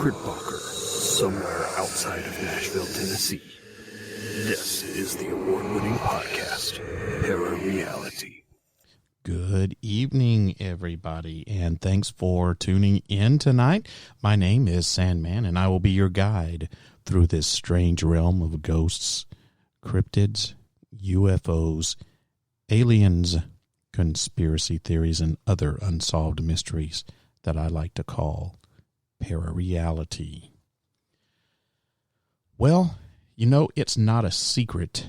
Knickerbocker, somewhere outside of Nashville, Tennessee. This is the award-winning podcast, ParaReality. Good evening, everybody, and thanks for tuning in tonight. My name is Sandman, and I will be your guide through this strange realm of ghosts, cryptids, UFOs, aliens, conspiracy theories, and other unsolved mysteries that I like to call ParaReality. Well, you know, it's not a secret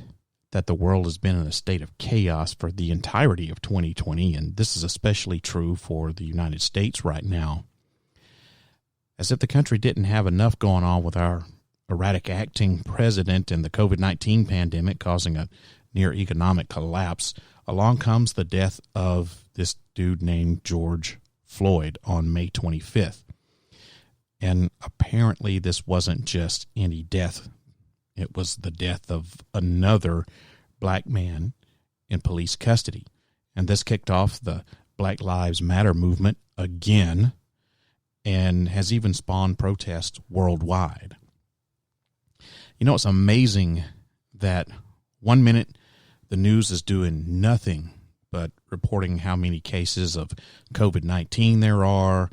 that the world has been in a state of chaos for the entirety of 2020, and this is especially true for the United States right now. As if the country didn't have enough going on with our erratic acting president and the COVID-19 pandemic causing a near economic collapse, along comes the death of this dude named George Floyd on May 25th. And apparently this wasn't just any death. It was the death of another black man in police custody. And this kicked off the Black Lives Matter movement again and has even spawned protests worldwide. You know, it's amazing that 1 minute the news is doing nothing but reporting how many cases of COVID-19 there are,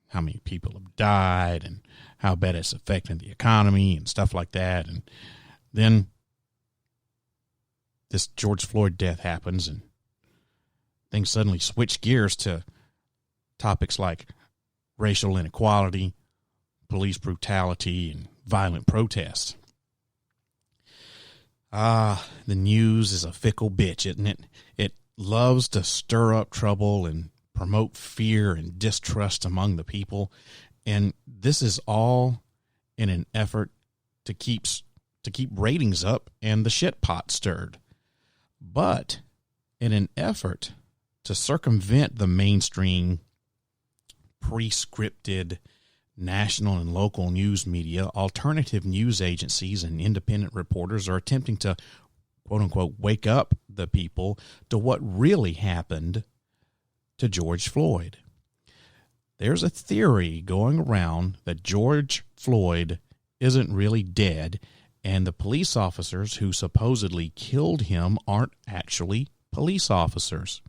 how many people have died, and how bad it's affecting the economy and stuff like that. And then this George Floyd death happens and things suddenly switch gears to topics like racial inequality, police brutality, and violent protests. The news is a fickle bitch, isn't it? It loves to stir up trouble and promote fear and distrust among the people. And this is all in an effort to keep ratings up and the shit pot stirred. But in an effort to circumvent the mainstream pre-scripted national and local news media, alternative news agencies and independent reporters are attempting to, quote-unquote, wake up the people to what really happened to George Floyd. There's a theory going around that George Floyd isn't really dead, and the police officers who supposedly killed him aren't actually police officers.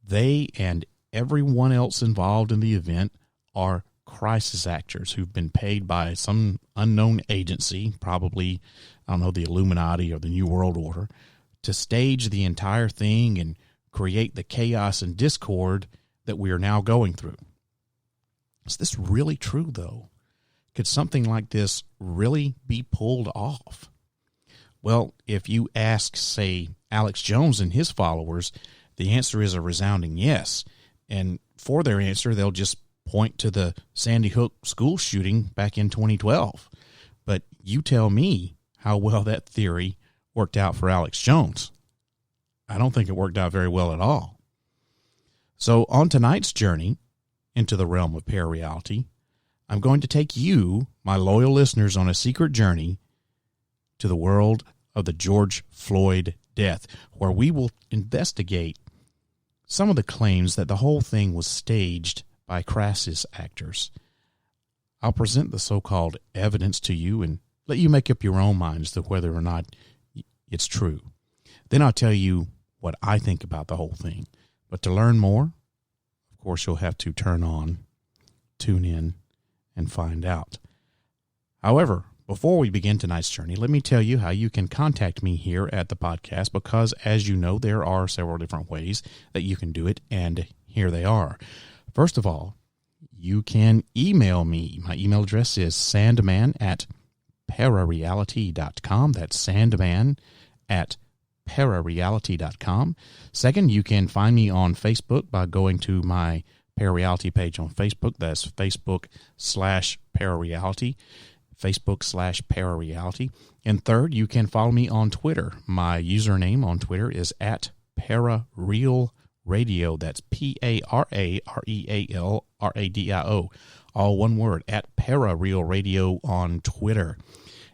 They and everyone else involved in the event are crisis actors who've been paid by some unknown agency, probably, I don't know, the Illuminati or the New World Order, to stage the entire thing and create the chaos and discord that we are now going through. Is this really true, though? Could something like this really be pulled off? Well, if you ask, say, Alex Jones and his followers, the answer is a resounding yes. And for their answer, they'll just point to the Sandy Hook school shooting back in 2012. But you tell me how well that theory worked out for Alex Jones. I don't think it worked out very well at all. So on tonight's journey into the realm of ParaReality, I'm going to take you, my loyal listeners, on a secret journey to the world of the George Floyd death, where we will investigate some of the claims that the whole thing was staged by crisis actors. I'll present the so-called evidence to you and let you make up your own minds to whether or not it's true. Then I'll tell you what I think about the whole thing. But to learn more, of course, you'll have to tune in, and find out. However, before we begin tonight's journey, let me tell you how you can contact me here at the podcast, because, as you know, there are several different ways that you can do it, and here they are. First of all, you can email me. My email address is sandman@parareality.com. That's sandman@parareality.com. Second, you can find me on Facebook by going to my ParaReality page on Facebook. That's Facebook/ParaReality, Facebook/ParaReality. And third, you can follow me on Twitter. My username on Twitter is @ParaRealRadio. That's ParaRealRadio, all one word, @ParaRealRadio on Twitter.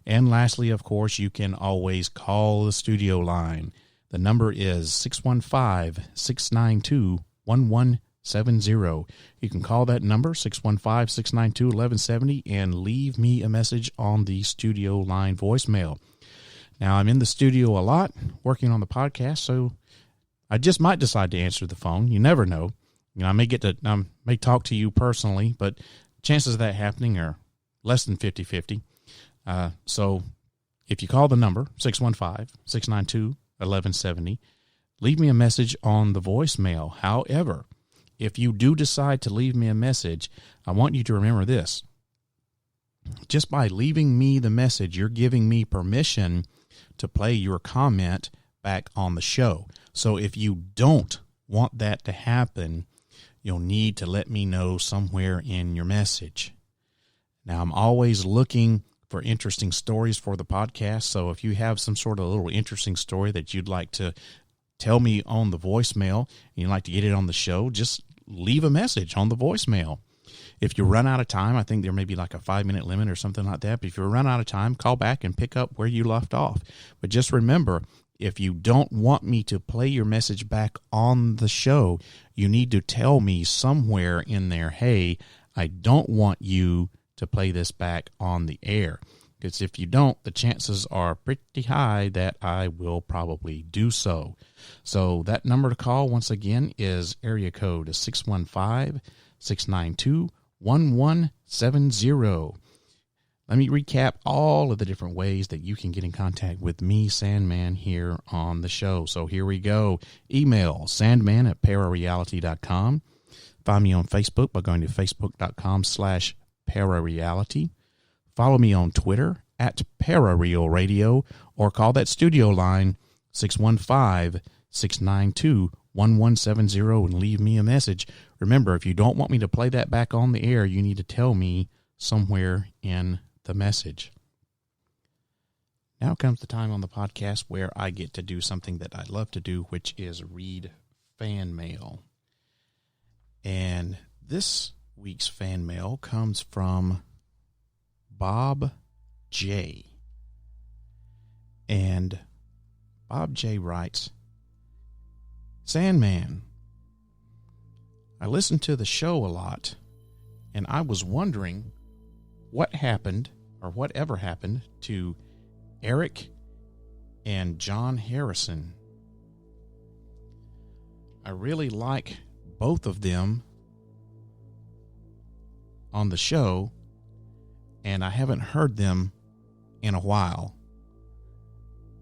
And lastly, of course, you can always call the studio line. The number is 615-692-11 You can call that number, 615-692-1170, and leave me a message on the studio line voicemail. Now, I'm in the studio a lot working on the podcast, so I just might decide to answer the phone. You never know. I may talk to you personally, but chances of that happening are less than 50-50. So if you call the number, 615-692-1170, leave me a message on the voicemail. However, if you do decide to leave me a message, I want you to remember this. Just by leaving me the message, you're giving me permission to play your comment back on the show. So if you don't want that to happen, you'll need to let me know somewhere in your message. Now, I'm always looking for interesting stories for the podcast, so if you have some sort of little interesting story that you'd like to tell me on the voicemail and you'd like to get it on the show, just leave a message on the voicemail. If you run out of time, I think there may be like a 5-minute limit or something like that, but if you run out of time, call back and pick up where you left off. But just remember, if you don't want me to play your message back on the show, you need to tell me somewhere in there, hey, I don't want you to play this back on the air. Because if you don't, the chances are pretty high that I will probably do so. So that number to call, once again, is area code 615-692-1170. Let me recap all of the different ways that you can get in contact with me, Sandman, here on the show. So here we go. Email sandman@parareality.com. Find me on Facebook by going to facebook.com/parareality. Follow me on Twitter @ParaRealRadio, or call that studio line 615-692-1170 and leave me a message. Remember, if you don't want me to play that back on the air, you need to tell me somewhere in the message. Now comes the time on the podcast where I get to do something that I love to do, which is read fan mail. And this week's fan mail comes from Bob J. And Bob J writes, Sandman, I listen to the show a lot, and I was wondering what happened, or whatever happened, to Eric and John Harrison. I really like both of them on the show, and I haven't heard them in a while.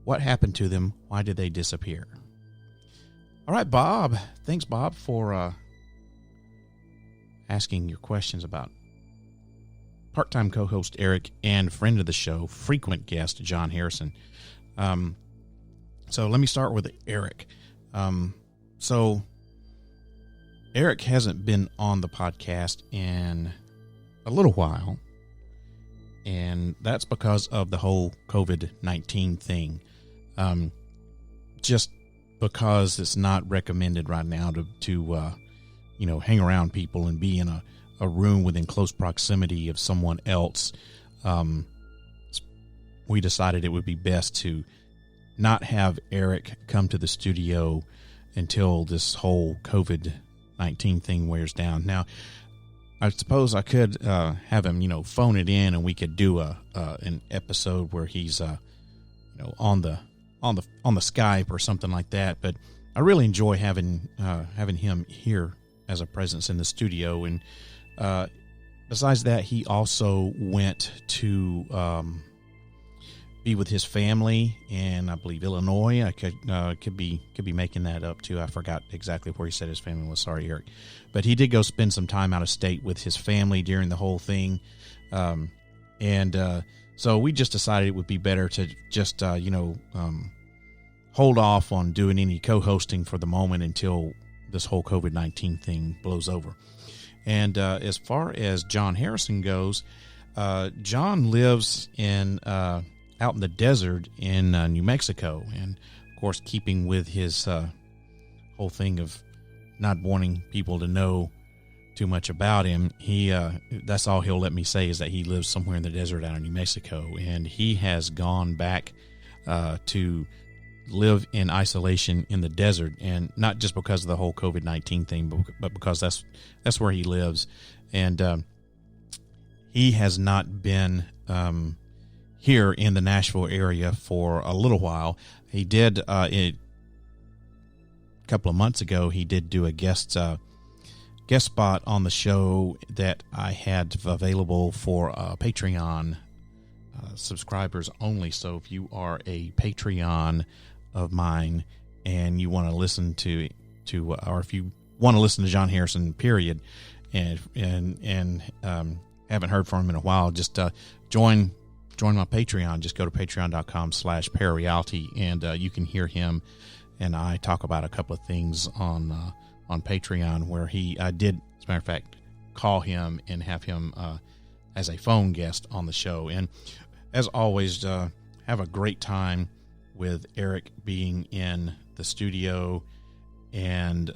What happened to them? Why did they disappear? All right, Bob. Thanks, Bob, for asking your questions about part-time co-host Eric and friend of the show, frequent guest John Harrison. So let me start with Eric. So Eric hasn't been on the podcast in a little while, and that's because of the whole COVID-19 thing. Just because it's not recommended right now to hang around people and be in a room within close proximity of someone else. We decided it would be best to not have Eric come to the studio until this whole COVID-19 thing wears down. Now, I suppose I could have him, phone it in, and we could do an episode where he's, on the Skype or something like that. But I really enjoy having him here as a presence in the studio. And besides that, he also went to be with his family in, I believe, Illinois. I could be making that up too. I forgot exactly where he said his family was. Sorry, Eric, but he did go spend some time out of state with his family during the whole thing, so we just decided it would be better to just hold off on doing any co-hosting for the moment until this whole COVID-19 thing blows over. And as far as John Harrison goes, John lives out in the desert in New Mexico, and of course, keeping with his whole thing of not wanting people to know too much about him, that's all he'll let me say is that he lives somewhere in the desert out in New Mexico, and he has gone back to live in isolation in the desert, and not just because of the whole COVID-19 thing, but because that's where he lives. And he has not been here in the Nashville area for a little while. He did a couple of months ago. He did do a guest spot on the show that I had available for Patreon subscribers only. So if you are a Patreon of mine and you want to listen to or if you want to listen to John Harrison, period, and haven't heard from him in a while, just join my Patreon. Just go to patreon.com/ParaReality, and you can hear him and I talk about a couple of things on Patreon, where I did, as a matter of fact, call him and have him as a phone guest on the show. And as always, have a great time with Eric being in the studio, and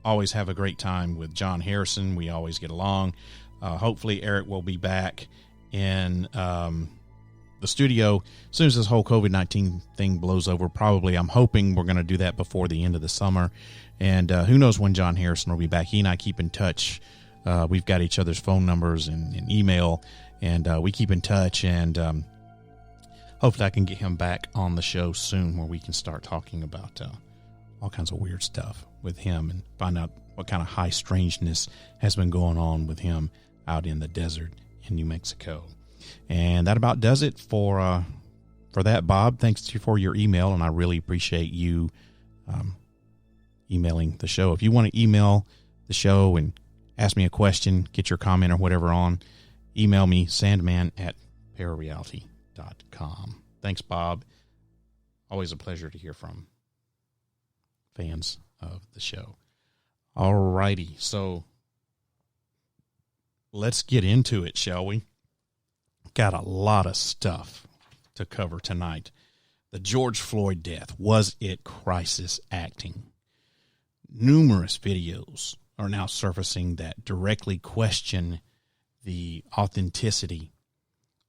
always have a great time with John Harrison. We always get along. Hopefully Eric will be back in the studio as soon as this whole COVID-19 thing blows over. Probably, I'm hoping we're going to do that before the end of the summer. And who knows when John Harrison will be back. He and I keep in touch. We've got each other's phone numbers and email, and we keep in touch. And hopefully I can get him back on the show soon, where we can start talking about all kinds of weird stuff with him and find out what kind of high strangeness has been going on with him out in the desert in New Mexico. And that about does it for that, Bob. Thanks for your email, and I really appreciate you emailing the show. If you want to email the show and ask me a question, get your comment or whatever on, email me, sandman@parareality.com. Thanks, Bob. Always a pleasure to hear from fans of the show. All righty, so let's get into it, shall we? Got a lot of stuff to cover tonight. The George Floyd death. Was it crisis acting? Numerous videos are now surfacing that directly question the authenticity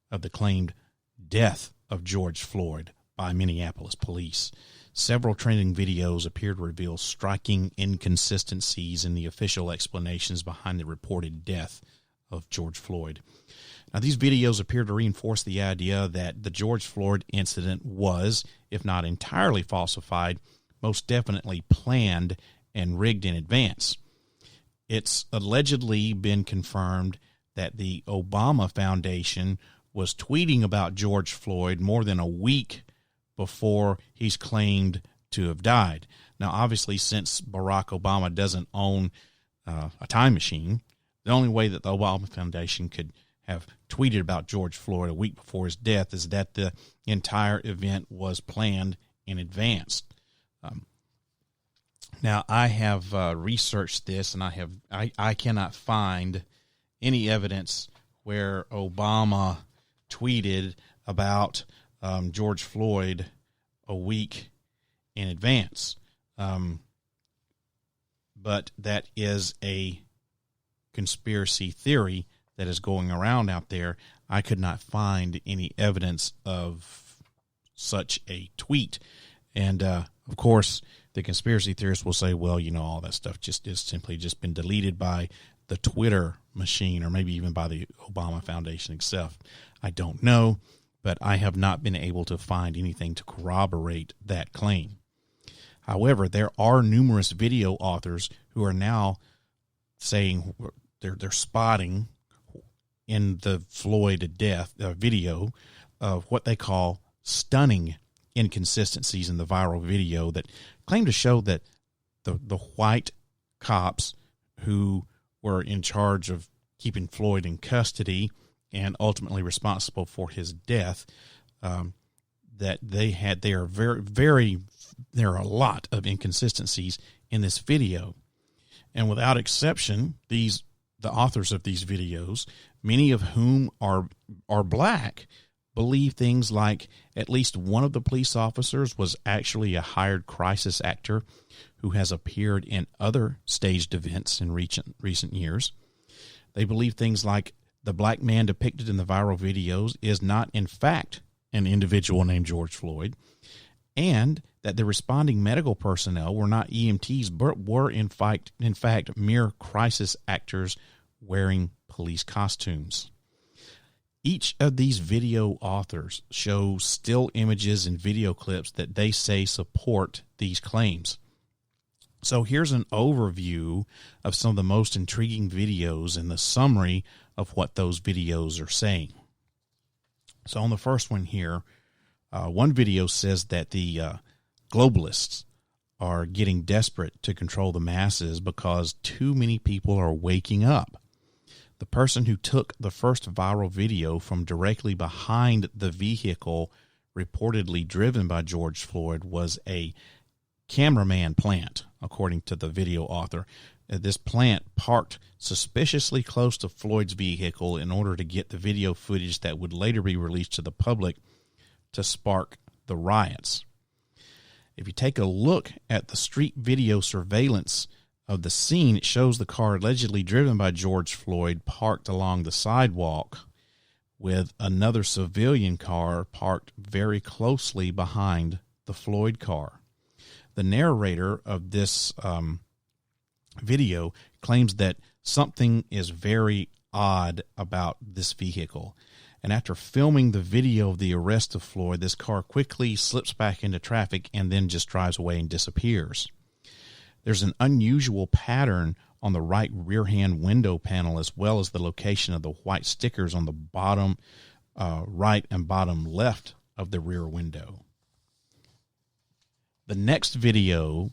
of the claimed death of George Floyd by Minneapolis police. Several trending videos appear to reveal striking inconsistencies in the official explanations behind the reported death of George Floyd. Now, these videos appear to reinforce the idea that the George Floyd incident was, if not entirely falsified, most definitely planned and rigged in advance. It's allegedly been confirmed that the Obama Foundation was tweeting about George Floyd more than a week before he's claimed to have died. Now, obviously, since Barack Obama doesn't own a time machine, the only way that the Obama Foundation could have tweeted about George Floyd a week before his death is that the entire event was planned in advance. Now, I have researched this, and I cannot find any evidence where Obama tweeted about George Floyd a week in advance. But that is a conspiracy theory that is going around out there. I could not find any evidence of such a tweet. And, of course, the conspiracy theorists will say, well, all that stuff just is simply just been deleted by the Twitter machine, or maybe even by the Obama Foundation itself. I don't know, but I have not been able to find anything to corroborate that claim. However, there are numerous video authors who are now saying they're spotting in the Floyd death video of what they call stunning inconsistencies in the viral video that claim to show that the white cops who were in charge of keeping Floyd in custody and ultimately responsible for his death, that there are a lot of inconsistencies in this video. And without exception, the authors of these videos, many of whom are black, believe things like at least one of the police officers was actually a hired crisis actor who has appeared in other staged events in recent years. They believe things like the black man depicted in the viral videos is not, in fact, an individual named George Floyd. and that the responding medical personnel were not EMTs, but were in fact mere crisis actors wearing police costumes. Each of these video authors show still images and video clips that they say support these claims. So here's an overview of some of the most intriguing videos and the summary of what those videos are saying. So on the first one here, one video says that the globalists are getting desperate to control the masses because too many people are waking up. The person who took the first viral video from directly behind the vehicle reportedly driven by George Floyd was a cameraman plant, according to the video author. This plant parked suspiciously close to Floyd's vehicle in order to get the video footage that would later be released to the public to spark the riots. If you take a look at the street video surveillance of the scene, it shows the car allegedly driven by George Floyd parked along the sidewalk with another civilian car parked very closely behind the Floyd car. The narrator of this video claims that something is very odd about this vehicle. And after filming the video of the arrest of Floyd, this car quickly slips back into traffic and then just drives away and disappears. There's an unusual pattern on the right rear-hand window panel, as well as the location of the white stickers on the bottom right and bottom left of the rear window. The next video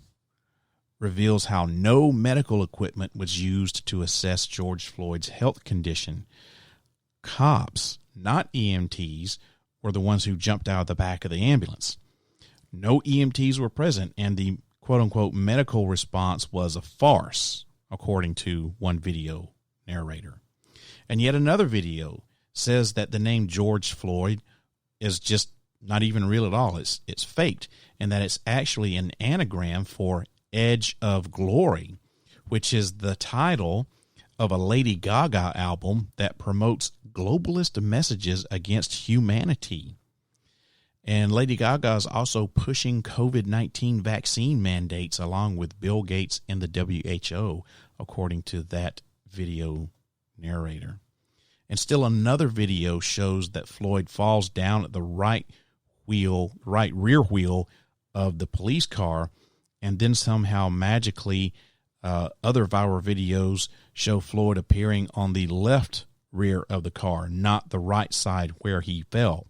reveals how no medical equipment was used to assess George Floyd's health condition. Cops, not EMTs, were the ones who jumped out of the back of the ambulance. No EMTs were present, and the quote-unquote medical response was a farce, according to one video narrator. And yet another video says that the name George Floyd is just not even real at all. It's faked, and that it's actually an anagram for Edge of Glory, which is the title of a Lady Gaga album that promotes globalist messages against humanity. And Lady Gaga is also pushing COVID-19 vaccine mandates along with Bill Gates and the WHO, according to that video narrator. And still another video shows that Floyd falls down at the right rear wheel of the police car, and then somehow magically other viral videos show Floyd appearing on the left rear of the car, not the right side where he fell.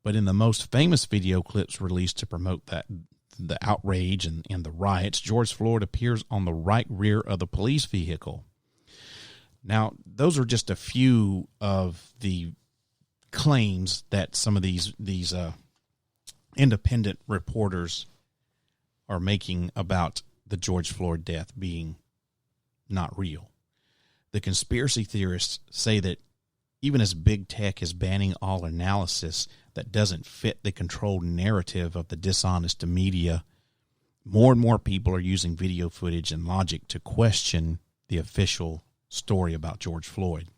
But in the most famous video clips released to promote the outrage and the riots, George Floyd appears on the right rear of the police vehicle. Now, those are just a few of the claims that some of these independent reporters are making about the George Floyd death being not real. The conspiracy theorists say that even as big tech is banning all analysis that doesn't fit the controlled narrative of the dishonest media, more and more people are using video footage and logic to question the official story about George Floyd.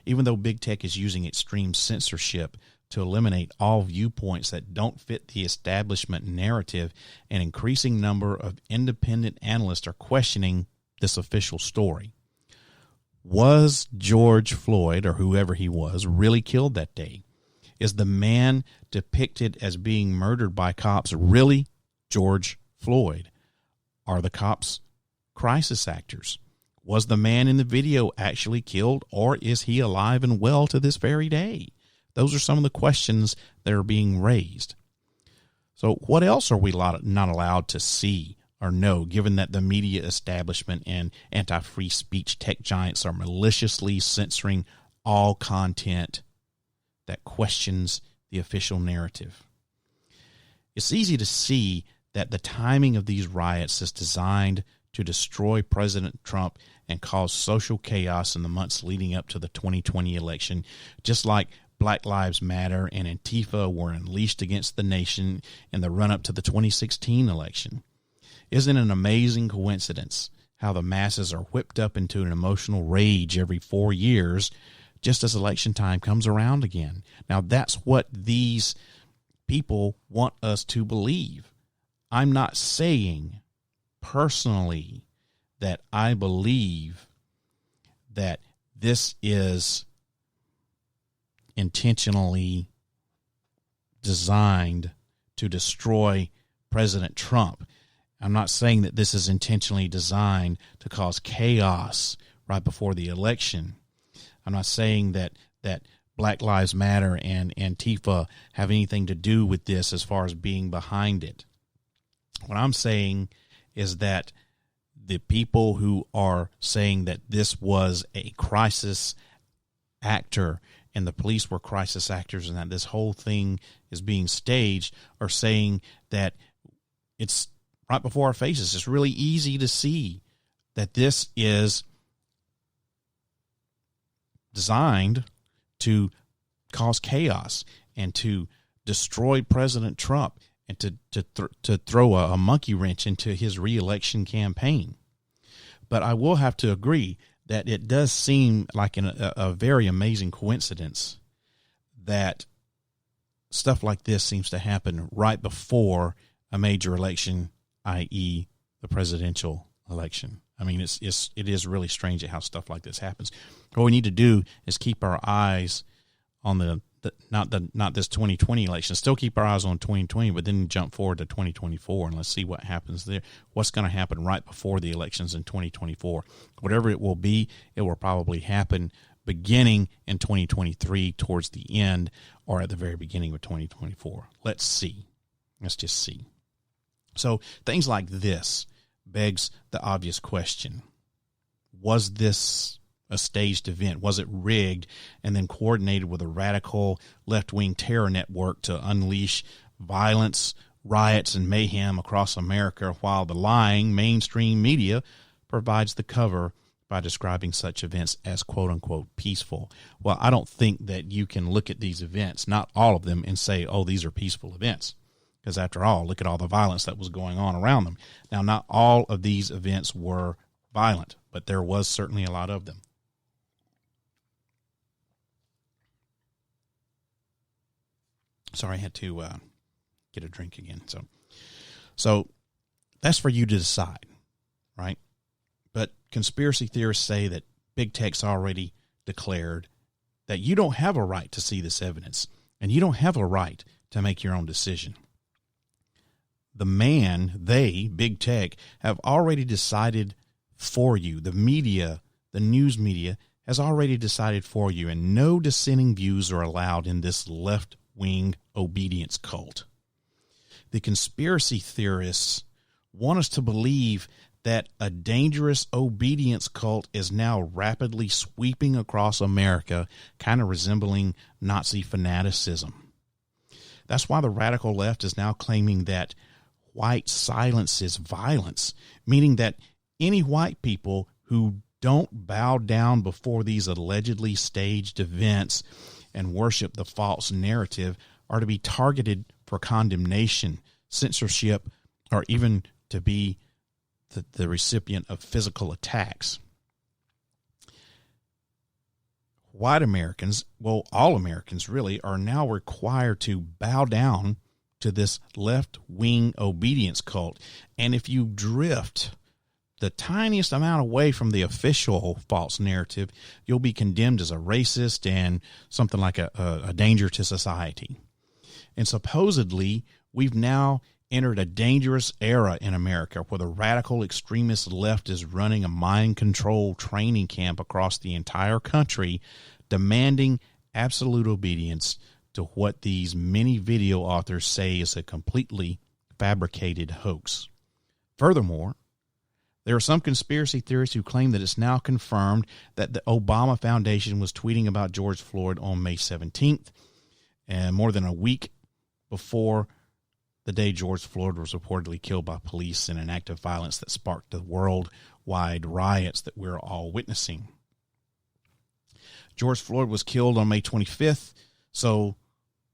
Even though big tech is using extreme censorship to eliminate all viewpoints that don't fit the establishment narrative, an increasing number of independent analysts are questioning this official story. Was George Floyd, or whoever he was, really killed that day? Is the man depicted as being murdered by cops really George Floyd? Are the cops crisis actors? Was the man in the video actually killed, or is he alive and well to this very day? Those are some of the questions that are being raised. So what else are we not allowed to see or know, given that the media establishment and anti-free speech tech giants are maliciously censoring all content that questions the official narrative? It's easy to see that the timing of these riots is designed to destroy President Trump and cause social chaos in the months leading up to the 2020 election, just like Black Lives Matter and Antifa were unleashed against the nation in the run-up to the 2016 election. Isn't it an amazing coincidence how the masses are whipped up into an emotional rage every 4 years just as election time comes around again? Now, that's what these people want us to believe. I'm not saying personally that I believe that this is intentionally designed to destroy President Trump. I'm not saying that this is intentionally designed to cause chaos right before the election. I'm not saying that Black Lives Matter and Antifa have anything to do with this as far as being behind it. What I'm saying is that the people who are saying that this was a crisis actor and the police were crisis actors and that this whole thing is being staged are saying that it's right before our faces. It's really easy to see that this is designed to cause chaos and to destroy President Trump and to throw a monkey wrench into his reelection campaign. But I will have to agree that it does seem like a very amazing coincidence that stuff like this seems to happen right before a major election, i.e. the presidential election. I mean, it is really strange at how stuff like this happens. What we need to do is keep our eyes on not this 2020 election. Still keep our eyes on 2020, but then jump forward to 2024 and let's see what happens there. What's going to happen right before the elections in 2024? Whatever it will be, it will probably happen beginning in 2023 towards the end or at the very beginning of 2024. Let's see. Let's just see. So things like this begs the obvious question. Was this a staged event? Was it rigged and then coordinated with a radical left-wing terror network to unleash violence, riots, and mayhem across America while the lying mainstream media provides the cover by describing such events as quote-unquote peaceful? Well, I don't think that you can look at these events, not all of them, and say, oh, these are peaceful events. Because after all, look at all the violence that was going on around them. Now, not all of these events were violent, but there was certainly a lot of them. Sorry, I had to get a drink again. So that's for you to decide, right? But conspiracy theorists say that big tech's already declared that you don't have a right to see this evidence, and you don't have a right to make your own decision. Big tech, have already decided for you. The media, the news media, has already decided for you, and no dissenting views are allowed in this left-wing obedience cult. The conspiracy theorists want us to believe that a dangerous obedience cult is now rapidly sweeping across America, kind of resembling Nazi fanaticism. That's why the radical left is now claiming that white silence is violence, meaning that any white people who don't bow down before these allegedly staged events and worship the false narrative are to be targeted for condemnation, censorship, or even to be the recipient of physical attacks. White Americans, well, all Americans really, are now required to bow down to this left-wing obedience cult. And if you drift the tiniest amount away from the official false narrative, you'll be condemned as a racist and something like a danger to society. And supposedly, we've now entered a dangerous era in America where the radical extremist left is running a mind control training camp across the entire country, demanding absolute obedience to what these many video authors say is a completely fabricated hoax. Furthermore, there are some conspiracy theorists who claim that it's now confirmed that the Obama Foundation was tweeting about George Floyd on May 17th, and more than a week before the day George Floyd was reportedly killed by police in an act of violence that sparked the worldwide riots that we're all witnessing. George Floyd was killed on May 25th, so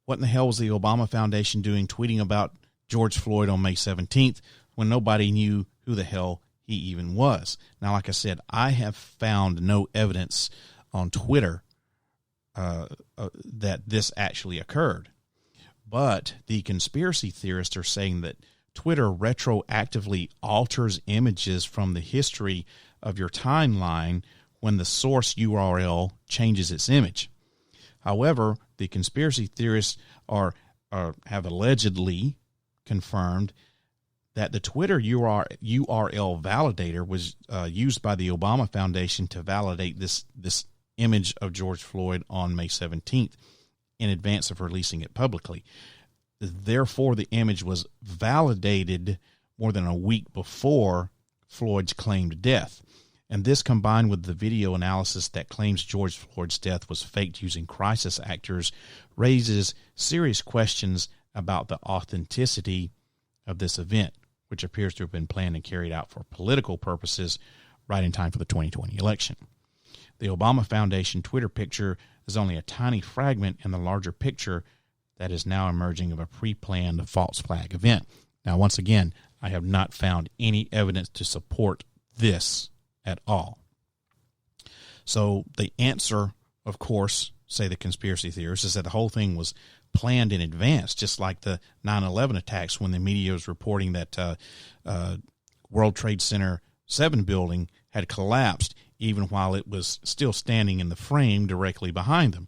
what in the hell was the Obama Foundation doing tweeting about George Floyd on May 17th when nobody knew who the hell he even was? Now, like I said, I have found no evidence on Twitter that this actually occurred. But the conspiracy theorists are saying that Twitter retroactively alters images from the history of your timeline when the source URL changes its image. However, the conspiracy theorists have allegedly confirmed that the Twitter URL validator was used by the Obama Foundation to validate this image of George Floyd on May 17th in advance of releasing it publicly. Therefore, the image was validated more than a week before Floyd's claimed death. And this, combined with the video analysis that claims George Floyd's death was faked using crisis actors, raises serious questions about the authenticity of this event, which appears to have been planned and carried out for political purposes right in time for the 2020 election. The Obama Foundation Twitter picture is only a tiny fragment in the larger picture that is now emerging of a pre-planned false flag event. Now, once again, I have not found any evidence to support this at all. So the answer, of course, say the conspiracy theorists, is that the whole thing was planned in advance, just like the 9/11 attacks when the media was reporting that World Trade Center 7 building had collapsed even while it was still standing in the frame directly behind them.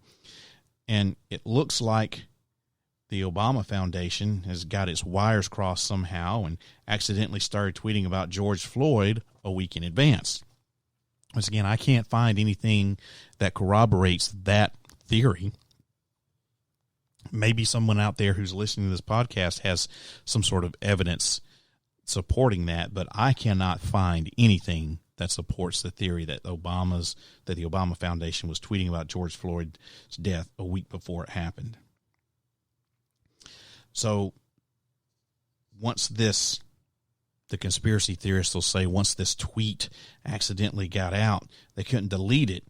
And it looks like the Obama Foundation has got its wires crossed somehow and accidentally started tweeting about George Floyd a week in advance. Once again, I can't find anything that corroborates that theory. Maybe someone out there who's listening to this podcast has some sort of evidence supporting that, but I cannot find anything that supports the theory that the Obama Foundation was tweeting about George Floyd's death a week before it happened. So the conspiracy theorists will say once this tweet accidentally got out, they couldn't delete it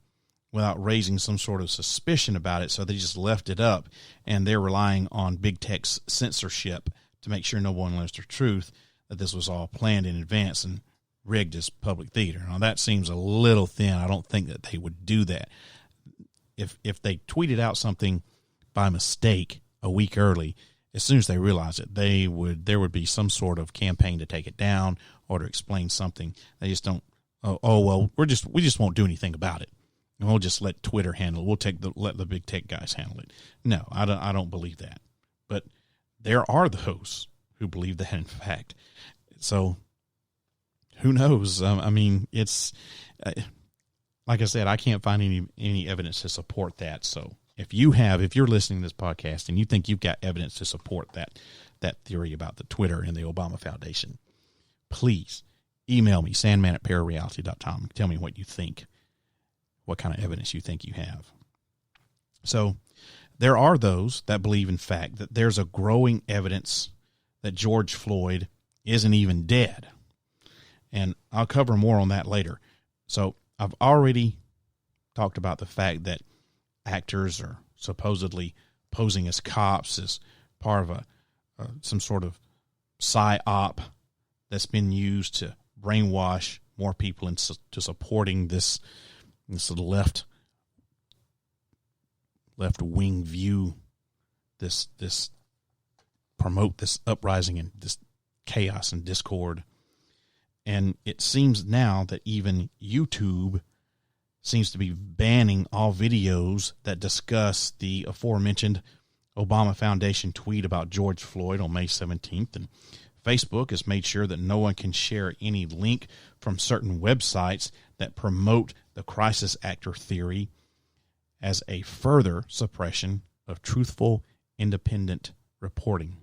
without raising some sort of suspicion about it, so they just left it up, and they're relying on big tech's censorship to make sure no one learns the truth, that this was all planned in advance and rigged as public theater. Now, that seems a little thin. I don't think that they would do that. If they tweeted out something by mistake a week early, as soon as they realize it, there would be some sort of campaign to take it down or to explain something. They just don't. We just won't do anything about it, and we'll just let Twitter handle it. Let the big tech guys handle it. No, I don't believe that. But there are those who believe that, in fact. So who knows? I mean, it's like I said, I can't find any evidence to support that. So if you're listening to this podcast and you think you've got evidence to support that theory about the Twitter and the Obama Foundation, please email me, sandman@parareality.com. Tell me what you think, what kind of evidence you think you have. So there are those that believe, in fact, that there's a growing evidence that George Floyd isn't even dead. And I'll cover more on that later. So I've already talked about the fact that actors are supposedly posing as cops as part of some sort of psyop that's been used to brainwash more people into supporting this left wing view, this promote this uprising and this chaos and discord. And it seems now that even YouTube seems to be banning all videos that discuss the aforementioned Obama Foundation tweet about George Floyd on May 17th. And Facebook has made sure that no one can share any link from certain websites that promote the crisis actor theory as a further suppression of truthful, independent reporting.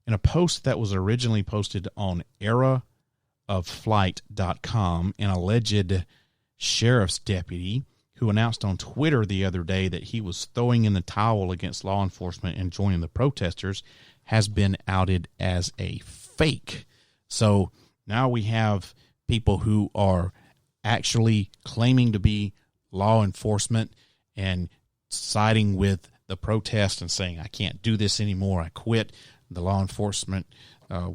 In a post that was originally posted on eraofflight.com, an alleged sheriff's deputy who announced on Twitter the other day that he was throwing in the towel against law enforcement and joining the protesters has been outed as a fake. So now we have people who are actually claiming to be law enforcement and siding with the protest and saying, I can't do this anymore, I quit. The law enforcement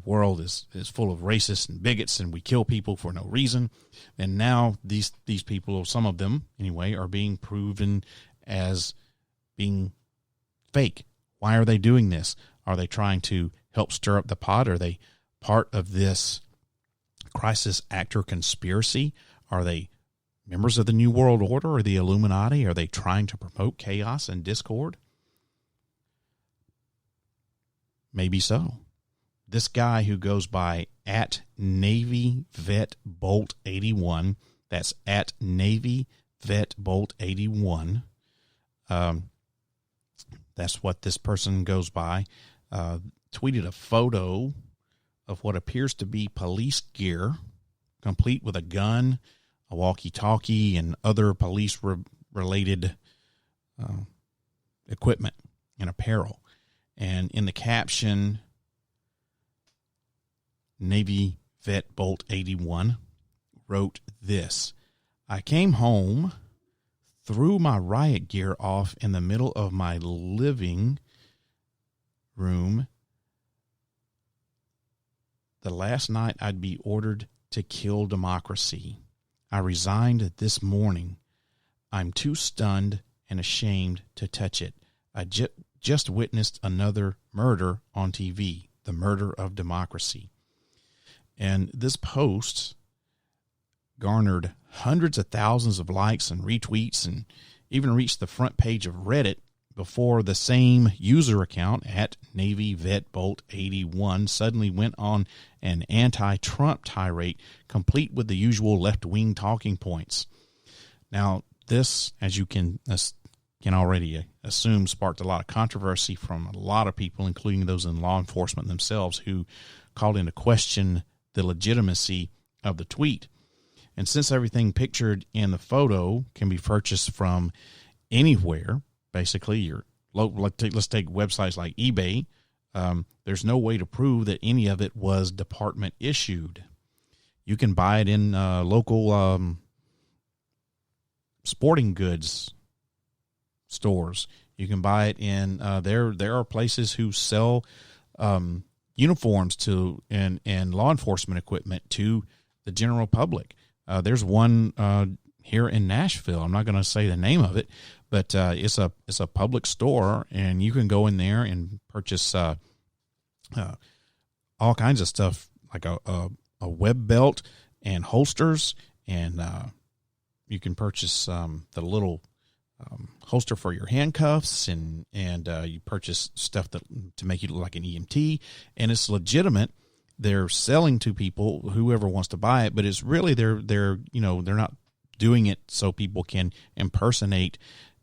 world is full of racists and bigots, and we kill people for no reason. And now these people, or some of them anyway, are being proven as being fake Why are they doing this? Are they trying to help stir up the pot? Are they part of this crisis actor conspiracy? Are they members of the New World Order or the Illuminati? Are they trying to promote chaos and discord? Maybe so. This guy who goes by at Navy Vet Bolt 81, that's at Navy Vet Bolt 81. That's what this person goes by. Tweeted a photo of what appears to be police gear, complete with a gun, a walkie-talkie, and other police-related equipment and apparel. And in the caption, Navy Vet Bolt 81 wrote this: "I came home, threw my riot gear off in the middle of my living room the last night I'd be ordered to kill democracy. I resigned this morning. I'm too stunned and ashamed to touch it. I just witnessed another murder on TV, the murder of democracy." And this post garnered hundreds of thousands of likes and retweets and even reached the front page of Reddit before the same user account at Navy Vet Bolt 81 suddenly went on an anti-Trump tirade, complete with the usual left-wing talking points. Now, this, as you can already assume, sparked a lot of controversy from a lot of people, including those in law enforcement themselves, who called into question the legitimacy of the tweet. And since everything pictured in the photo can be purchased from anywhere, basically, let's take websites like eBay, there's no way to prove that any of it was department issued. You can buy it in local sporting goods stores. You can buy it in there are places who sell uniforms to and law enforcement equipment to the general public. There's one here in Nashville. I'm not going to say the name of it, but it's a public store, and you can go in there and purchase all kinds of stuff, like a web belt and holsters, and you can purchase the little holster for your handcuffs, and you purchase stuff to make you look like an EMT, and it's legitimate. They're selling to people, whoever wants to buy it, but it's really they're not doing it so people can impersonate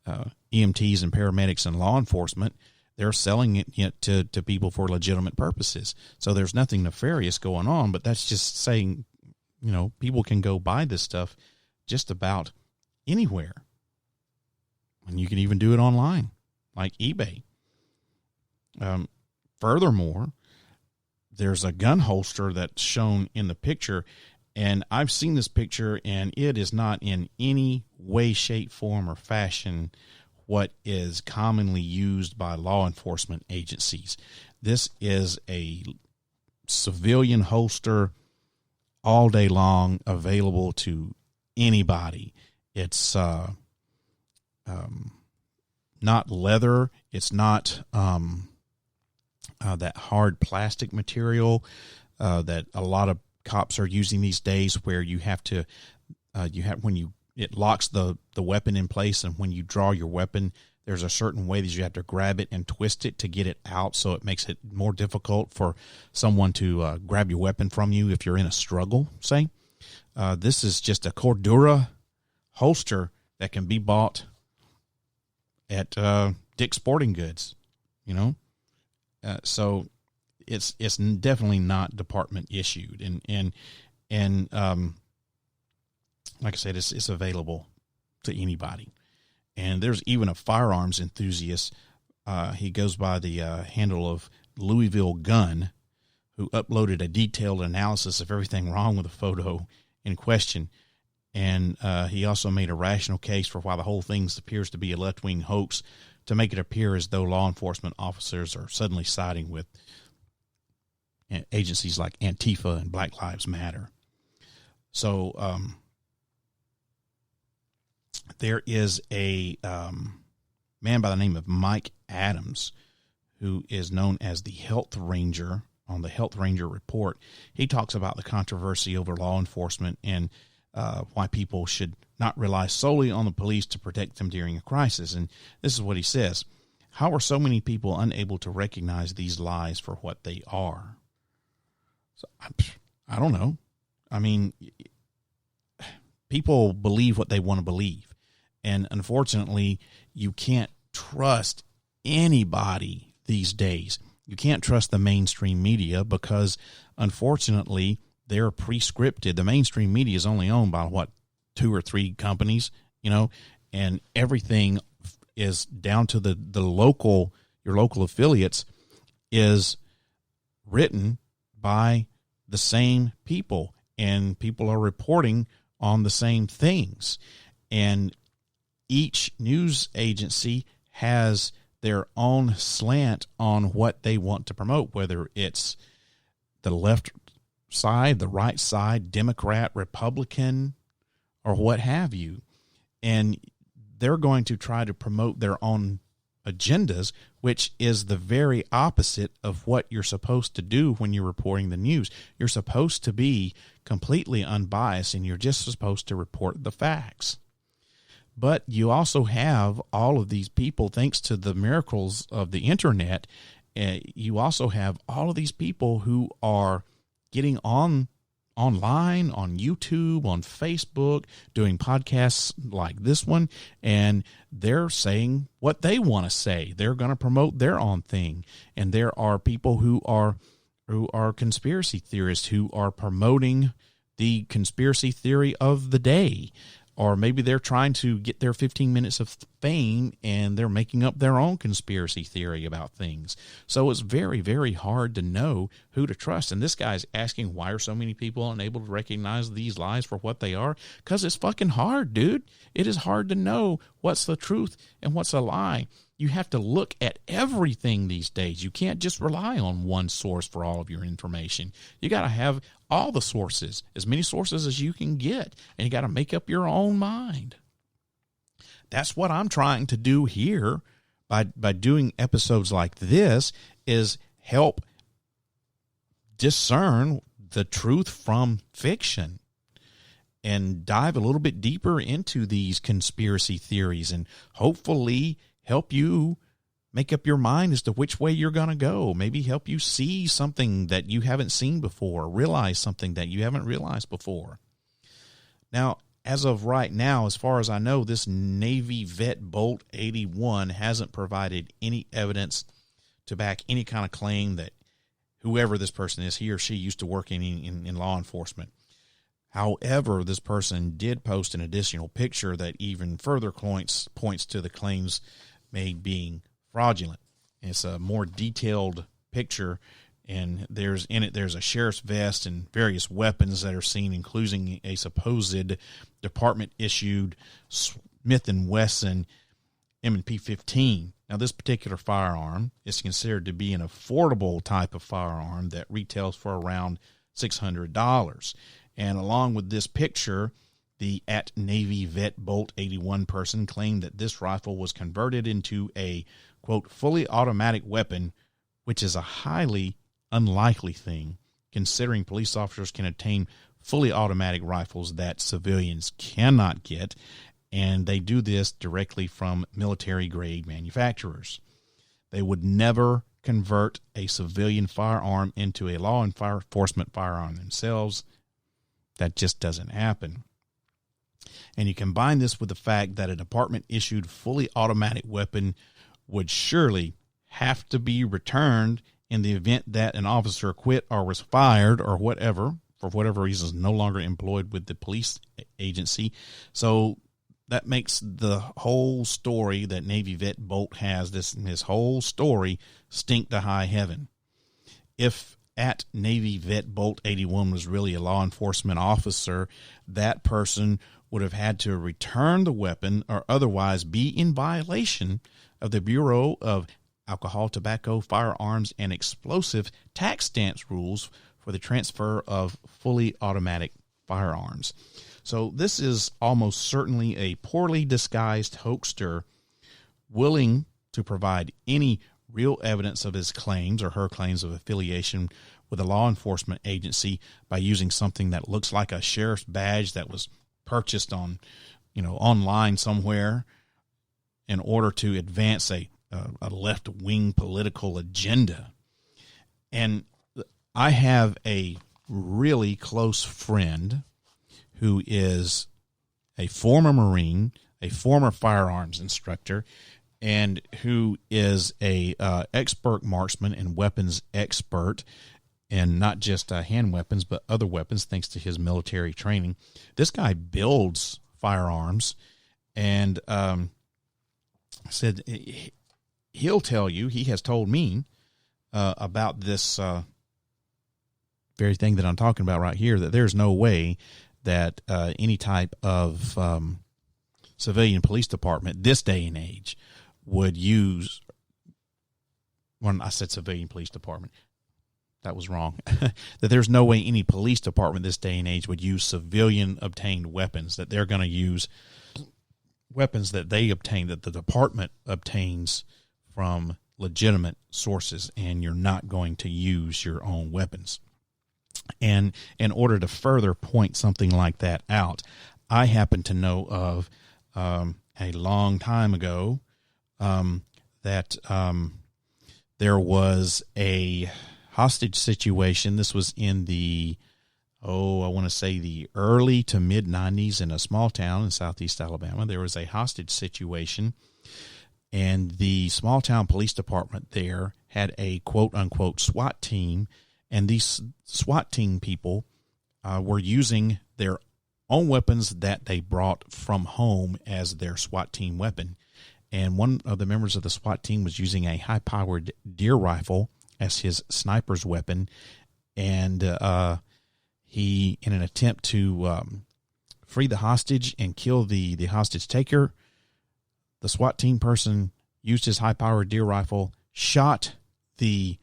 EMTs and paramedics and law enforcement. They're selling it to people for legitimate purposes. So there's nothing nefarious going on, but that's just saying, people can go buy this stuff just about anywhere. And you can even do it online, like eBay. Furthermore, there's a gun holster that's shown in the picture, and I've seen this picture, and it is not in any way, shape, form, or fashion what is commonly used by law enforcement agencies. This is a civilian holster, all day long, available to anybody. It's not leather. It's not that hard plastic material that a lot of cops are using these days, where you have to it locks the weapon in place, and when you draw your weapon, there's a certain way that you have to grab it and twist it to get it out, so it makes it more difficult for someone to grab your weapon from you if you're in a struggle, say. This is just a Cordura holster that can be bought at Dick's Sporting Goods, so it's definitely not department issued, and like I said, it's available to anybody. And there's even a firearms enthusiast. He goes by the handle of Louisville Gun, who uploaded a detailed analysis of everything wrong with the photo in question. And he also made a rational case for why the whole thing appears to be a left-wing hoax, to make it appear as though law enforcement officers are suddenly siding with agencies like Antifa and Black Lives Matter. So there is a man by the name of Mike Adams who is known as the Health Ranger on the Health Ranger Report. He talks about the controversy over law enforcement and why people should not rely solely on the police to protect them during a crisis. And this is what he says. How are so many people unable to recognize these lies for what they are? So, I don't know. I mean, people believe what they want to believe. And unfortunately, you can't trust anybody these days. You can't trust the mainstream media because, unfortunately, they're pre-scripted. The mainstream media is only owned by, 2 or 3 companies, and everything is down to your local affiliates is written by the same people, and people are reporting on the same things. And each news agency has their own slant on what they want to promote, whether it's the left side, the right side, Democrat, Republican, or what have you. And they're going to try to promote their own agendas, which is the very opposite of what you're supposed to do when you're reporting the news. You're supposed to be completely unbiased, and you're just supposed to report the facts. But you also have all of these people, thanks to the miracles of the internet, you also have all of these people who are getting online, on YouTube, on Facebook, doing podcasts like this one, and they're saying what they want to say. They're going to promote their own thing. And there are people who are conspiracy theorists who are promoting the conspiracy theory of the day. Or maybe they're trying to get their 15 minutes of fame and they're making up their own conspiracy theory about things. So it's very, very hard to know who to trust. And this guy's asking, why are so many people unable to recognize these lies for what they are? Because it's fucking hard, dude. It is hard to know what's the truth and what's a lie. You have to look at everything these days. You can't just rely on one source for all of your information. You got to have all the sources, as many sources as you can get, and you got to make up your own mind. That's what I'm trying to do here by doing episodes like this, is help discern the truth from fiction and dive a little bit deeper into these conspiracy theories and hopefully help you make up your mind as to which way you're going to go. Maybe help you see something that you haven't seen before, realize something that you haven't realized before. Now, as of right now, as far as I know, this Navy vet Bolt 81 hasn't provided any evidence to back any kind of claim that whoever this person is, he or she used to work in law enforcement. However, this person did post an additional picture that even further points to the claims made being fraudulent. It's a more detailed picture, and there's a sheriff's vest and various weapons that are seen, including a supposed department-issued Smith & Wesson M&P 15. Now, this particular firearm is considered to be an affordable type of firearm that retails for around $600. And along with this picture, the at Navy Vet Bolt 81 person claimed that this rifle was converted into a, quote, fully automatic weapon, which is a highly unlikely thing, considering police officers can obtain fully automatic rifles that civilians cannot get, and they do this directly from military-grade manufacturers. They would never convert a civilian firearm into a law enforcement firearm themselves. That just doesn't happen. And you combine this with the fact that a department-issued fully automatic weapon would surely have to be returned in the event that an officer quit or was fired or whatever, for whatever reason, is no longer employed with the police agency. So that makes the whole story that Navy Vet Bolt has, his whole story, stink to high heaven. If at Navy Vet Bolt 81 was really a law enforcement officer, that person would have had to return the weapon or otherwise be in violation of the Bureau of Alcohol, Tobacco, Firearms, and Explosive tax stamps rules for the transfer of fully automatic firearms. So this is almost certainly a poorly disguised hoaxer willing to provide any real evidence of his claims or her claims of affiliation with a law enforcement agency by using something that looks like a sheriff's badge that was purchased on, online somewhere in order to advance a left-wing political agenda. And I have a really close friend who is a former Marine, a former firearms instructor, and who is a expert marksman and weapons expert, and not just hand weapons, but other weapons, thanks to his military training. This guy builds firearms, and said he'll tell you, he has told me about this very thing that I'm talking about right here, that there's no way that any type of civilian police department this day and age would use, when I said civilian police department, that was wrong, that there's no way any police department this day and age would use civilian obtained weapons, that they're going to use weapons that they obtain, that the department obtains from legitimate sources, and you're not going to use your own weapons. And in order to further point something like that out, I happen to know of a long time ago that there was a hostage situation. This was in the, I want to say the early to mid 90s in a small town in southeast Alabama. There was a hostage situation, and the small town police department there had a quote unquote SWAT team, and these SWAT team people were using their own weapons that they brought from home as their SWAT team weapon. And one of the members of the SWAT team was using a high-powered deer rifle as his sniper's weapon, and he, in an attempt to free the hostage and kill the hostage taker, the SWAT team person used his high-powered deer rifle, shot the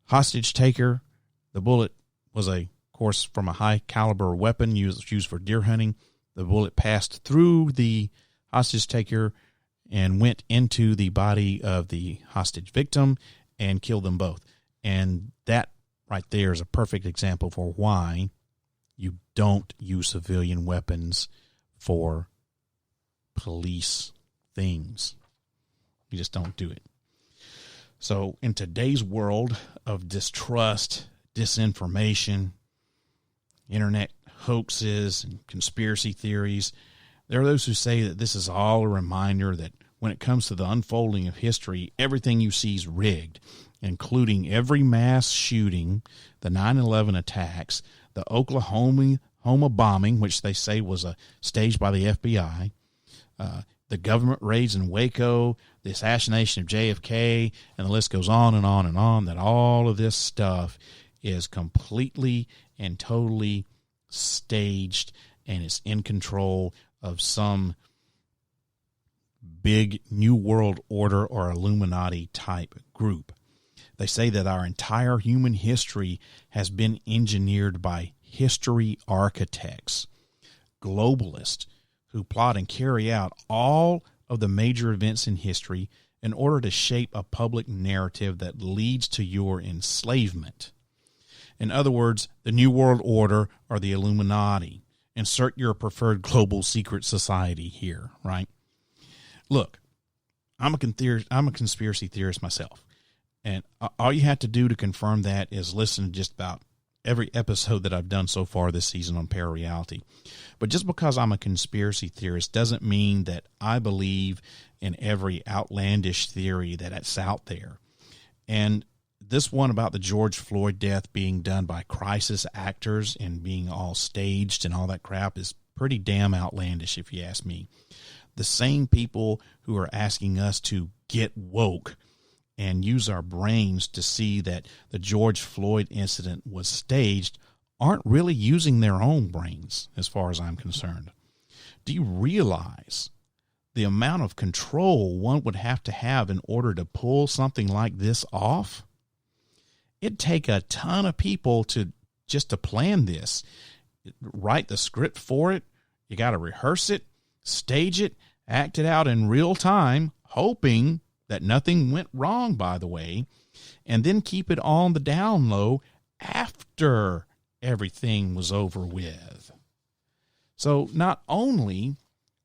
hostage taker. The bullet was, of course, from a high-caliber weapon used for deer hunting. The bullet passed through the hostage taker and went into the body of the hostage victim and killed them both. And that right there is a perfect example for why you don't use civilian weapons for police things. You just don't do it. So in today's world of distrust, disinformation, internet hoaxes, and conspiracy theories, there are those who say that this is all a reminder that when it comes to the unfolding of history, everything you see is rigged, including every mass shooting, the 9/11 attacks, the Oklahoma bombing, which they say was staged by the FBI, the government raids in Waco, the assassination of JFK, and the list goes on and on and on, that all of this stuff is completely and totally staged, and it's in control of some big New World Order or Illuminati type group. They say that our entire human history has been engineered by history architects, globalists, who plot and carry out all of the major events in history in order to shape a public narrative that leads to your enslavement. In other words, the New World Order or the Illuminati. Insert your preferred global secret society here, right? Look, I'm a conspiracy theorist myself, and all you have to do to confirm that is listen to just about every episode that I've done so far this season on ParaReality. But just because I'm a conspiracy theorist doesn't mean that I believe in every outlandish theory that's out there. And this one about the George Floyd death being done by crisis actors and being all staged and all that crap is pretty damn outlandish, if you ask me. The same people who are asking us to get woke and use our brains to see that the George Floyd incident was staged aren't really using their own brains, as far as I'm concerned. Do you realize the amount of control one would have in order to pull something like this off? It'd take a ton of people to plan this, write the script for it. You got to rehearse it, stage it, act it out in real time, hoping that nothing went wrong, by the way, and then keep it on the down low after everything was over with. So not only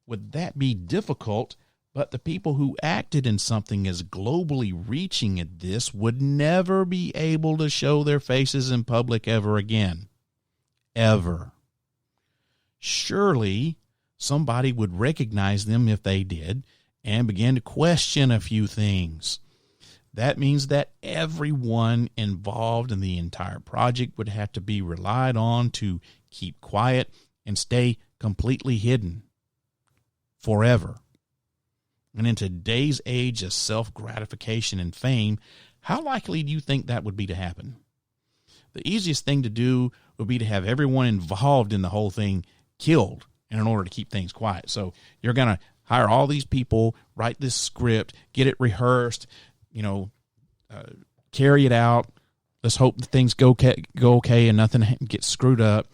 would that be difficult, but the people who acted in something as globally reaching as this would never be able to show their faces in public ever again. Ever. Surely somebody would recognize them if they did and begin to question a few things. That means that everyone involved in the entire project would have to be relied on to keep quiet and stay completely hidden forever. And in today's age of self-gratification and fame, how likely do you think that would be to happen? The easiest thing to do would be to have everyone involved in the whole thing killed in order to keep things quiet. So you're going to hire all these people, write this script, get it rehearsed, carry it out. Let's hope that things go okay and nothing gets screwed up.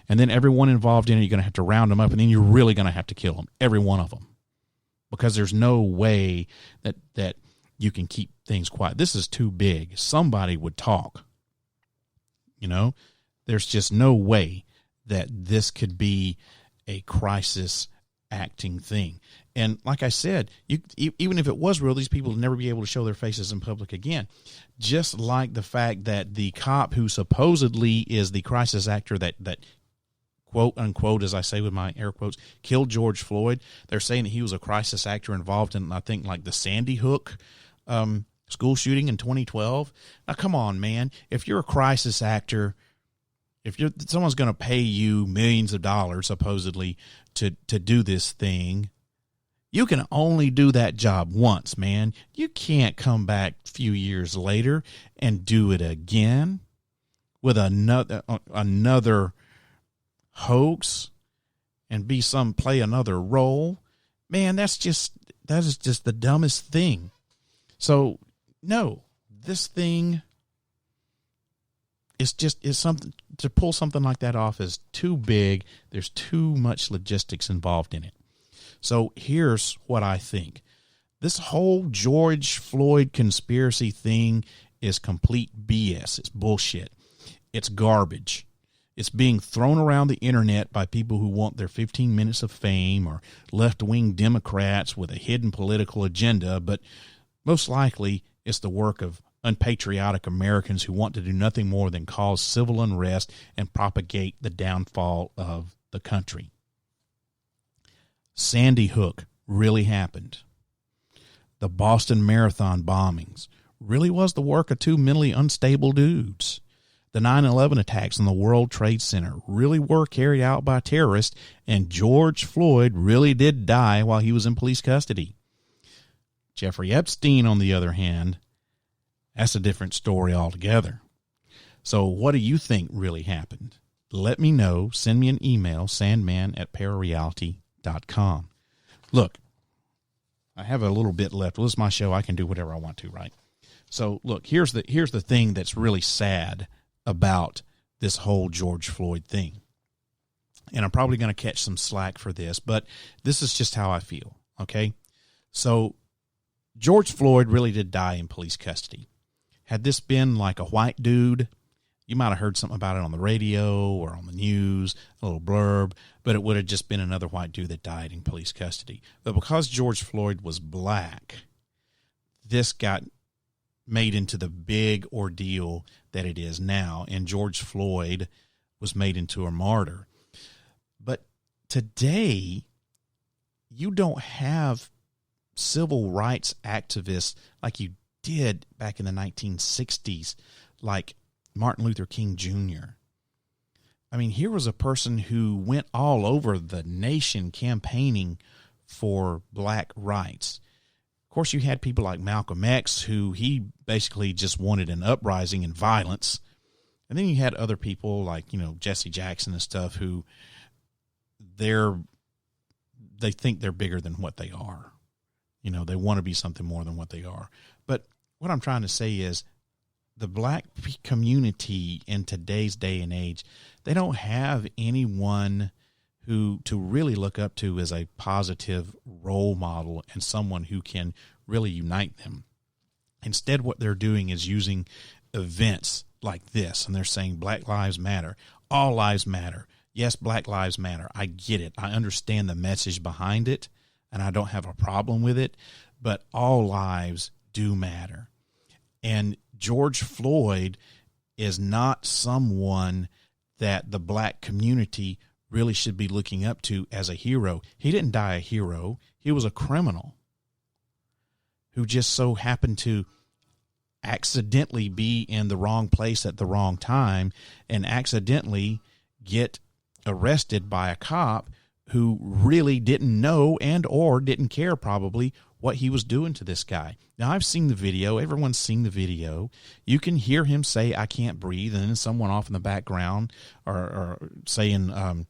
And then everyone involved in it, you're going to have to round them up, and then you're really going to have to kill them, every one of them, because there's no way that you can keep things quiet. This is too big. Somebody would talk. There's just no way that this could be a crisis acting thing. And like I said, even if it was real, these people would never be able to show their faces in public again. Just like the fact that the cop who supposedly is the crisis actor that quote unquote, as I say with my air quotes, killed George Floyd. They're saying that he was a crisis actor involved in, I think, like the Sandy Hook school shooting in 2012. Now, come on, man. If you're a crisis actor, someone's going to pay you millions of dollars, supposedly, to do this thing, you can only do that job once, man. You can't come back a few years later and do it again with another hoax and play another role. Man, that is just the dumbest thing. So no, this thing is something to pull something like that off is too big. There's too much logistics involved in it. So here's what I think. This whole George Floyd conspiracy thing is complete BS. It's bullshit. It's garbage. It's being thrown around the internet by people who want their 15 minutes of fame or left-wing Democrats with a hidden political agenda, but most likely it's the work of unpatriotic Americans who want to do nothing more than cause civil unrest and propagate the downfall of the country. Sandy Hook really happened. The Boston Marathon bombings really was the work of two mentally unstable dudes. The 9/11 attacks on the World Trade Center really were carried out by terrorists, and George Floyd really did die while he was in police custody. Jeffrey Epstein, on the other hand, that's a different story altogether. So what do you think really happened? Let me know. Send me an email, sandman@ParaReality.com. Look, I have a little bit left. Well, this is my show. I can do whatever I want to, right? So look, here's the thing that's really sad about this whole George Floyd thing. And I'm probably going to catch some slack for this, but this is just how I feel, okay? So George Floyd really did die in police custody. Had this been like a white dude, you might have heard something about it on the radio or on the news, a little blurb, but it would have just been another white dude that died in police custody. But because George Floyd was black, this got made into the big ordeal that it is now, and George Floyd was made into a martyr. But today, you don't have civil rights activists like you did back in the 1960s, like Martin Luther King Jr. I mean, here was a person who went all over the nation campaigning for black rights. Of course, you had people like Malcolm X, who he basically just wanted an uprising and violence. And then you had other people like, Jesse Jackson and stuff, who they think they're bigger than what they are. They want to be something more than what they are. But what I'm trying to say is the black community in today's day and age, they don't have anyone who to really look up to as a positive role model and someone who can really unite them. Instead, what they're doing is using events like this, and they're saying Black Lives Matter, all lives matter. Yes, Black Lives Matter. I get it. I understand the message behind it, and I don't have a problem with it, but all lives do matter. And George Floyd is not someone that the black community really should be looking up to as a hero. He didn't die a hero. He was a criminal who just so happened to accidentally be in the wrong place at the wrong time and accidentally get arrested by a cop who really didn't know and or didn't care probably what he was doing to this guy. Now, I've seen the video. Everyone's seen the video. You can hear him say, "I can't breathe," and then someone off in the background or saying,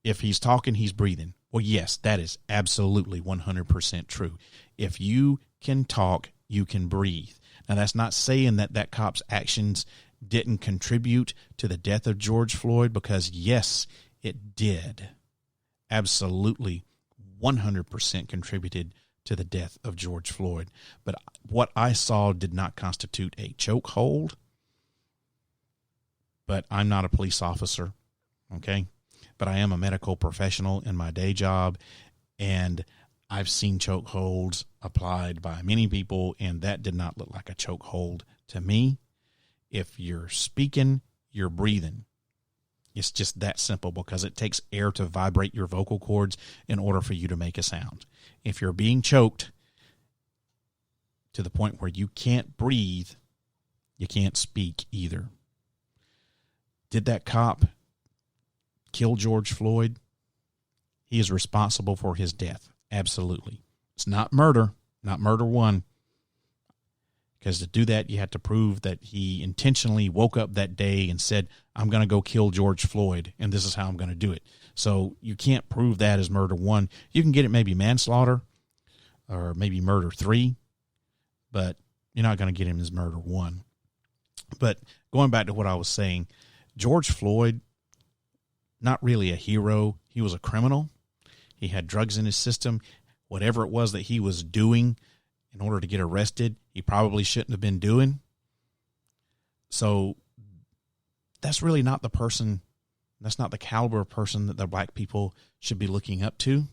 if he's talking, he's breathing. Well, yes, that is absolutely 100% true. If you can talk, you can breathe. Now, that's not saying that that cop's actions didn't contribute to the death of George Floyd, because, yes, it did. Absolutely 100% contributed to the death of George Floyd. But what I saw did not constitute a chokehold. But I'm not a police officer, okay? But I am a medical professional in my day job, and I've seen chokeholds applied by many people, and that did not look like a chokehold to me. If you're speaking, you're breathing. It's just that simple, because it takes air to vibrate your vocal cords in order for you to make a sound. If you're being choked to the point where you can't breathe, you can't speak either. Did that cop kill George Floyd? He is responsible for his death. Absolutely. It's not murder, not murder one. Because to do that, you have to prove that he intentionally woke up that day and said, "I'm going to go kill George Floyd, and this is how I'm going to do it." So you can't prove that as murder one. You can get it maybe manslaughter or maybe murder 3, but you're not going to get him as murder 1. But going back to what I was saying, George Floyd, not really a hero. He was a criminal. He had drugs in his system. Whatever it was that he was doing in order to get arrested, he probably shouldn't have been doing. So that's really not the person, that's not the caliber of person that the black people should be looking up to.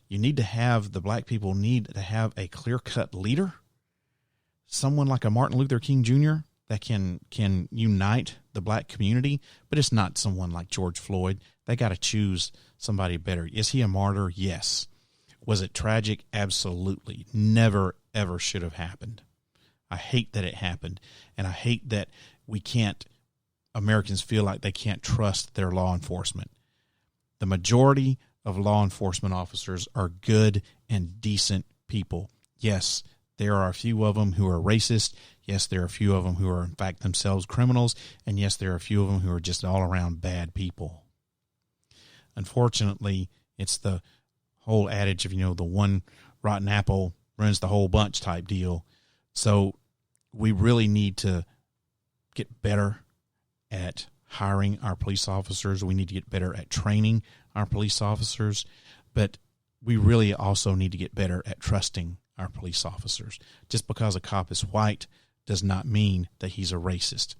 You need to have, the black people need to have a clear-cut leader, someone like a Martin Luther King Jr. that can unite the black community, but it's not someone like George Floyd. They got to choose somebody better. Is he a martyr? Yes. Was it tragic? Absolutely. Never, ever should have happened. I hate that it happened, and I hate that Americans feel like they can't trust their law enforcement. The majority of law enforcement officers are good and decent people. Yes, there are a few of them who are racist. Yes, there are a few of them who are, in fact, themselves criminals. And yes, there are a few of them who are just all around bad people. Unfortunately, it's the whole adage of, the one rotten apple ruins the whole bunch type deal. So we really need to get better at hiring our police officers. We need to get better at training our police officers. But we really also need to get better at trusting our police officers. Just because a cop is white does not mean that he's a racist.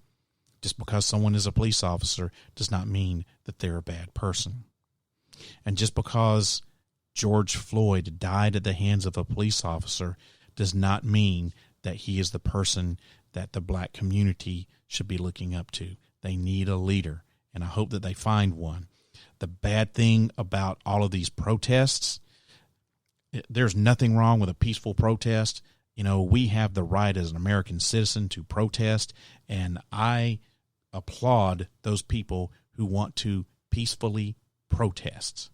Just because someone is a police officer does not mean that they're a bad person. And just because George Floyd died at the hands of a police officer does not mean that he is the person that the black community should be looking up to. They need a leader, and I hope that they find one. The bad thing about all of these protests, there's nothing wrong with a peaceful protest. We have the right as an American citizen to protest, and I applaud those people who want to peacefully protest.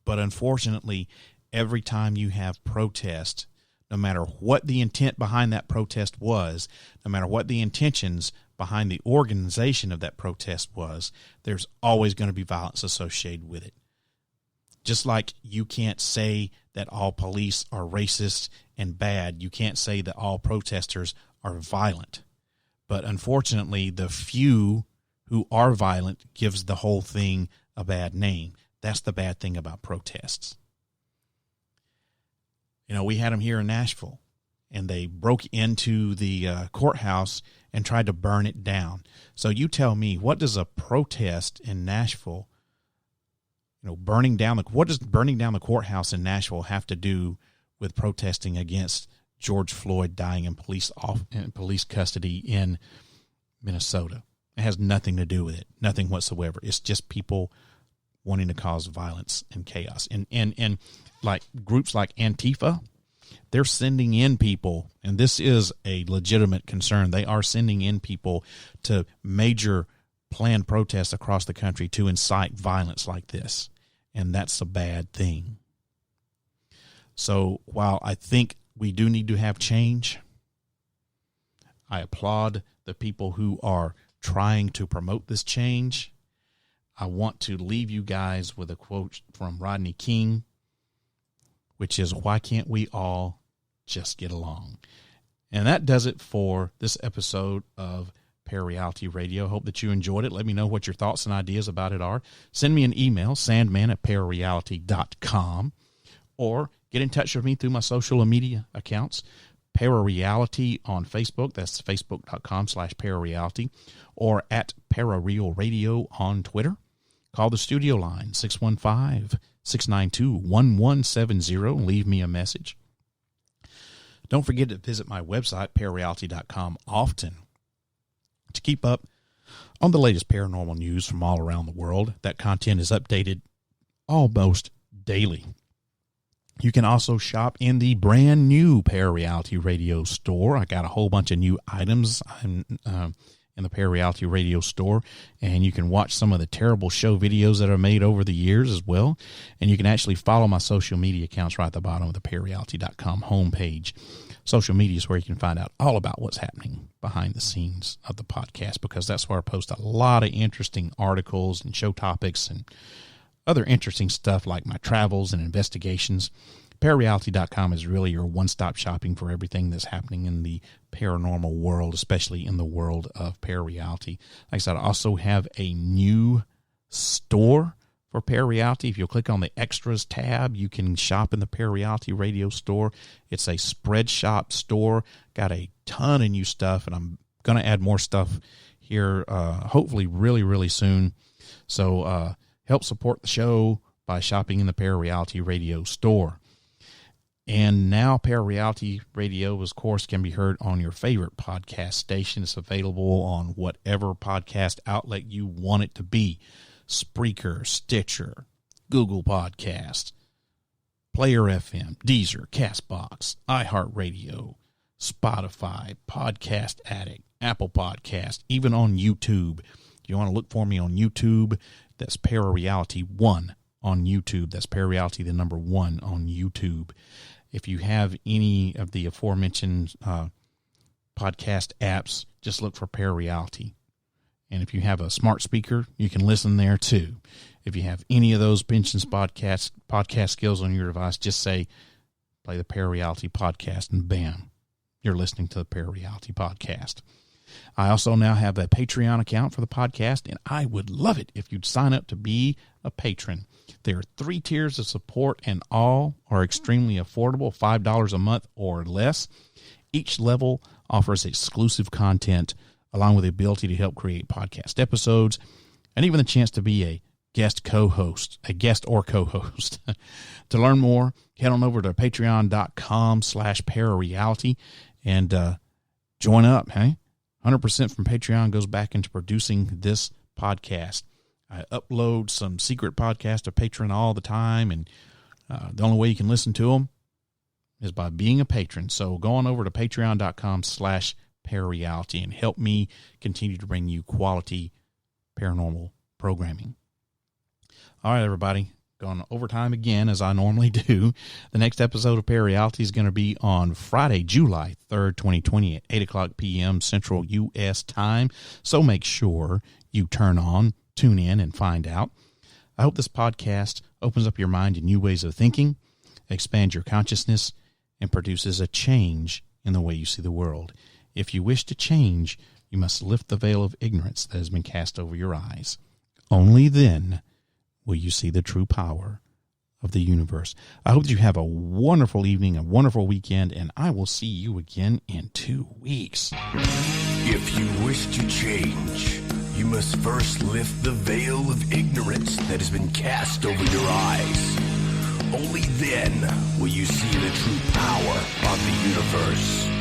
But unfortunately, every time you have protest, no matter what the intent behind that protest was, no matter what the intentions behind the organization of that protest was, there's always going to be violence associated with it. Just like you can't say that all police are racist and bad, you can't say that all protesters are violent. But unfortunately, the few who are violent gives the whole thing a bad name. That's the bad thing about protests. We had them here in Nashville, and they broke into the courthouse and tried to burn it down. So you tell me, what does a protest in Nashville, what does burning down the courthouse in Nashville have to do with protesting against George Floyd dying in police custody in Minnesota? It has nothing to do with it, nothing whatsoever. It's just people wanting to cause violence and chaos. And like groups like Antifa, they're sending in people, and this is a legitimate concern. They are sending in people to major planned protests across the country to incite violence like this, and that's a bad thing. So while I think we do need to have change, I applaud the people who are trying to promote this change. I want to leave you guys with a quote from Rodney King, which is, why can't we all just get along? And that does it for this episode of ParaReality Radio. Hope that you enjoyed it. Let me know what your thoughts and ideas about it are. Send me an email, sandman@parareality.com, or get in touch with me through my social media accounts. ParaReality on Facebook. That's facebook.com/ParaReality, or at ParaReal Radio on Twitter. Call the studio line, 615-692-1170. Leave me a message. Don't forget to visit my website, ParaReality.com, often to keep up on the latest paranormal news from all around the world. That content is updated almost daily. You can also shop in the brand new ParaReality Radio store. I got a whole bunch of new items in the ParaReality Radio store, and you can watch some of the terrible show videos that are made over the years as well. And you can actually follow my social media accounts right at the bottom of the ParaReality.com homepage. Social media is where you can find out all about what's happening behind the scenes of the podcast, because that's where I post a lot of interesting articles and show topics and other interesting stuff like my travels and investigations. ParaReality.com is really your one-stop shopping for everything that's happening in the paranormal world, especially in the world of ParaReality. Like I said, I also have a new store for ParaReality. If you'll click on the Extras tab, you can shop in the ParaReality Radio store. It's a spread shop store. Got a ton of new stuff, and I'm going to add more stuff here hopefully really, really soon. So help support the show by shopping in the ParaReality Radio store. And now ParaReality Radio, of course, can be heard on your favorite podcast station. It's available on whatever podcast outlet you want it to be. Spreaker, Stitcher, Google Podcast, Player FM, Deezer, Castbox, iHeartRadio, Spotify, Podcast Addict, Apple Podcast, even on YouTube. If you want to look for me on YouTube, that's ParaReality 1 on YouTube. That's ParaReality, the number 1 on YouTube. If you have any of the aforementioned podcast apps, just look for ParaReality. And if you have a smart speaker, you can listen there too. If you have any of those pensions podcast skills on your device, just say, play the ParaReality podcast, and bam, you're listening to the ParaReality podcast. I also now have a Patreon account for the podcast, and I would love it if you'd sign up to be a patron. There are 3 tiers of support, and all are extremely affordable, $5 a month or less. Each level offers exclusive content, along with the ability to help create podcast episodes, and even the chance to be a guest or co-host. To learn more, head on over to patreon.com/ParaReality and join up, hey? 100% from Patreon goes back into producing this podcast. I upload some secret podcasts to Patreon all the time, and the only way you can listen to them is by being a patron. So go on over to patreon.com/ParaReality and help me continue to bring you quality paranormal programming. All right, everybody. Going overtime again, as I normally do. The next episode of ParaReality is going to be on Friday, July 3rd, 2020 at 8 o'clock p.m. Central U.S. time. So make sure you tune in, and find out. I hope this podcast opens up your mind to new ways of thinking, expands your consciousness, and produces a change in the way you see the world. If you wish to change, you must lift the veil of ignorance that has been cast over your eyes. Only then will you see the true power of the universe. I hope that you have a wonderful evening, a wonderful weekend, and I will see you again in 2 weeks. If you wish to change, you must first lift the veil of ignorance that has been cast over your eyes. Only then will you see the true power of the universe.